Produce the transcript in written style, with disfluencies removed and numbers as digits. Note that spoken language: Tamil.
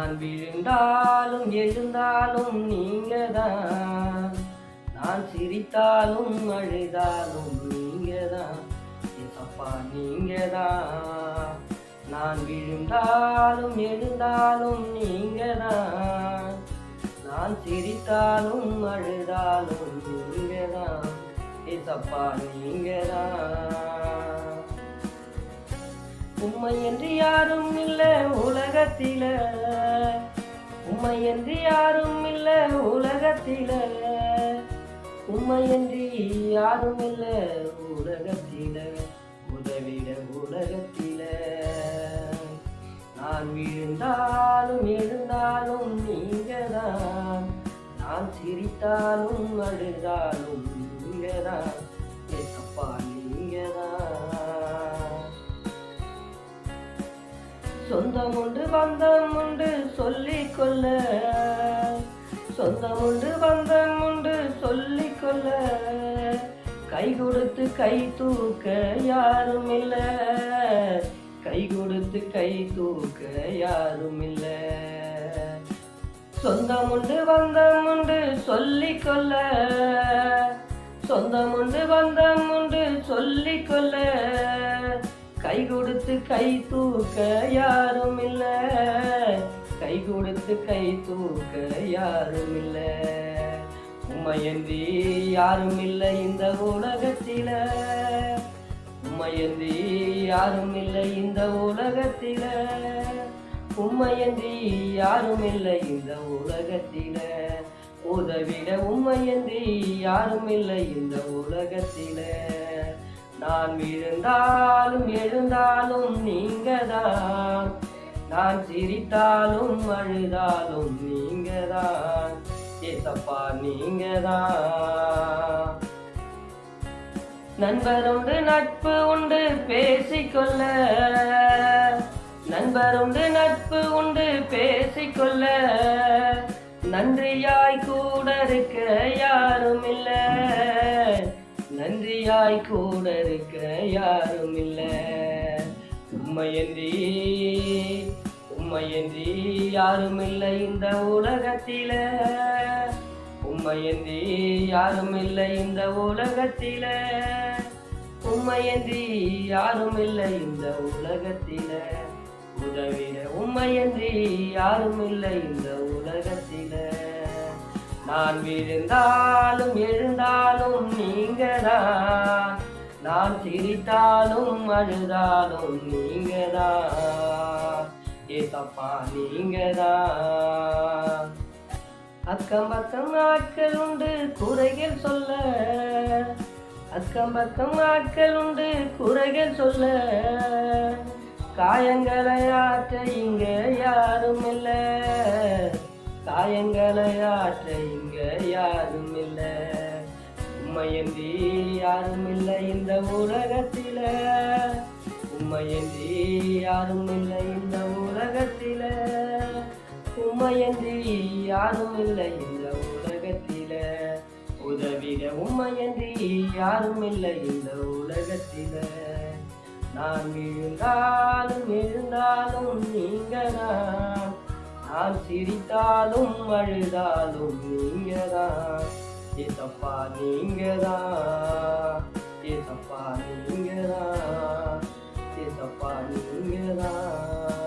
நான் விழுந்தாலும் எழுந்தாலும் நீங்கதான், நான் சிரித்தாலும் அழுதாலும் நீங்கதான் ஏசப்பா நீங்கதான். நான் விழுந்தாலும் எழுந்தாலும் நீங்கதான், நான் சிரித்தாலும் அழுதாலும் நீங்கதான் ஏசப்பா நீங்கதான். உம்மையன்றி யாரும் இல்ல உலகத்தில, உம்மையன்றி யாரும் இல்ல உலகத்தில, உம்மையன்றி யாரும் இல்ல உலகத்தில, உதவிட உலகத்தில. நான் விழுந்தாலும் எழுந்தாலும் நீங்கதான், நான் சிரித்தாலும் அழுதாலும் நீங்கதான் ஏசப்பா நீங்கதான். சொந்தம் உண்டு பந்தம் உண்டு சொல்லிக்கொள்ள, சொந்தம் உண்டு பந்தம் உண்டு சொல்லிக்கொள்ள, கை கொடுத்து கை தூக்க யாரும் இல்ல, கை கொடுத்து கை தூக்க யாரும் இல்ல. சொந்தம் உண்டு பந்தம் உண்டு சொல்லிக்கொள்ள, சொந்தம் உண்டு பந்தம் உண்டு சொல்லிக்கொள்ள, கை கொடுத்து கை தூக்க யாரும் இல்ல, கை கொடுத்து கை தூக்க யாரும் இல்ல. உம்மையன்றி யாரும் இல்லை இந்த உலகத்தில, உம்மையன்றி யாரும் இல்லை இந்த உலகத்தில, உம்மையன்றி யாரும் இல்லை இந்த உலகத்தில, உதவிட உம்மையன்றி யாரும் இல்லை இந்த உலகத்தில. நான் விழுந்தாலும் எழுந்தாலும் நீங்கதான், நான் சிரித்தாலும் அழுதாலும் நீங்கதான் ஏசப்பா நீங்கதான். நண்பர் உண்டு நட்பு உண்டு பேசிக்கொள்ள, நண்பர் உண்டு நட்பு உண்டு பேசிக்கொள்ள, நன்றியாய் கூட இருக்க யாரும் இல்ல, நன்றியாய் கூட இருக்க யாரும் இல்ல. உம்மையன்றி உம்மையன்றி யாரும் இல்லை இந்த உலகத்தில, உம்மையன்றி யாரும் இல்லை இந்த உலகத்தில, உம்மையன்றி யாரும் இல்லை இந்த உலகத்தில, உதவிட உம்மையன்றி யாரும் இல்லை இந்த உலகத்தில. நான் விழுந்தாலும் எழுந்தாலும் நீங்கதான், நான் சிரித்தாலும் அழுதாலும் நீங்கதான் ஏசப்பா நீங்கதான். அக்கம் பக்கம் ஆட்கள் உண்டு குறைகள் சொல்ல, அக்கம் பக்கம் ஆட்கள் உண்டு குறைகள் சொல்ல, காயங்களை ஆற்ற இங்க யாரும் இல்ல, காயங்களை ஆற்ற இங்க யாரும் இல்ல. உம்மையன்றி யாரும் இல்லை இந்த உலகத்தில, உம்மையன்றி யாரும் இல்லை இந்த உலகத்தில, உம்மையன்றி யாரும் இல்லை இந்த உலகத்தில, உதவிட உம்மையன்றி யாரும் இல்லை இந்த உலகத்தில. நான் விழுந்தாலும் எழுந்தாலும் நீங்கதான், நான் சிரித்தாலும் அழுதாலும் நீங்கதான் ஏசப்பா நீங்கதான், ஏசப்பா நீங்கதான், ஏசப்பா நீங்கதான்.